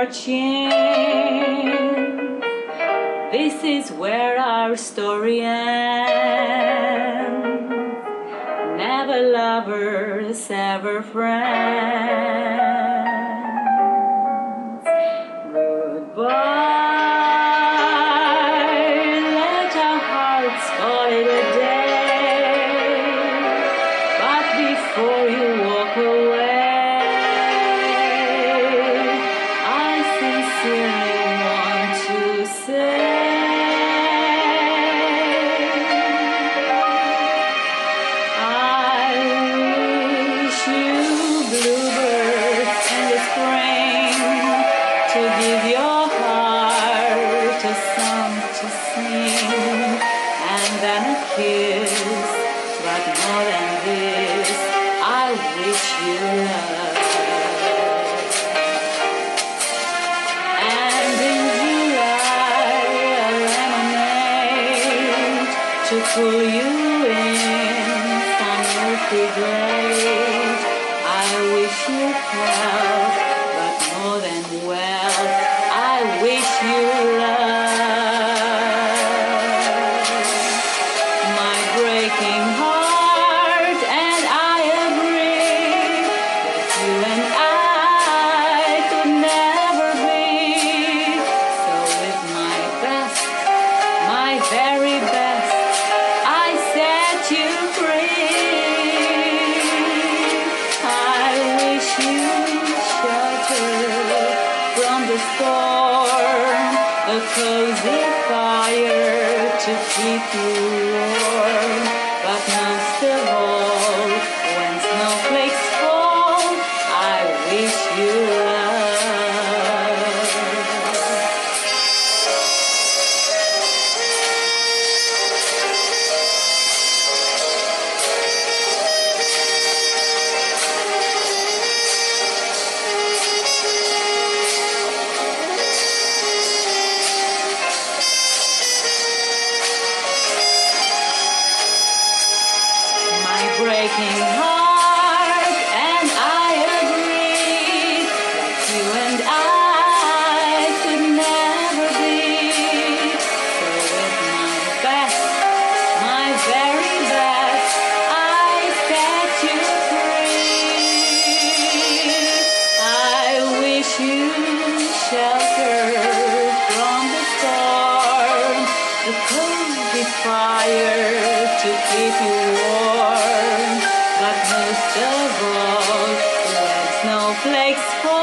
our chin. This is where our story ends. Never lovers, ever friends. Goodbye, let our hearts call it a day. But before you walk away, I sincerely want to say, I wish you bluebirds in the spring to give your heart a song to sing, and then a kiss. But more than this, I wish you love. And in July, a lemonade to pull you in some earthy glade. I wish you health, but more than wealth, I wish you love. My breaking heart, and I agree that you and I could never be. So with my best, my very best, I set you free. I wish you shelter from the storm, a cozy fire to keep you warm. But most of all, when snowflakes fall, I wish you love. My breaking heart, and I agree that you and I could never be. So with my best, my very best, I set you free. I wish you shelter from the storm, the cozy fire to keep you warm. But most of all, when snowflakes fall,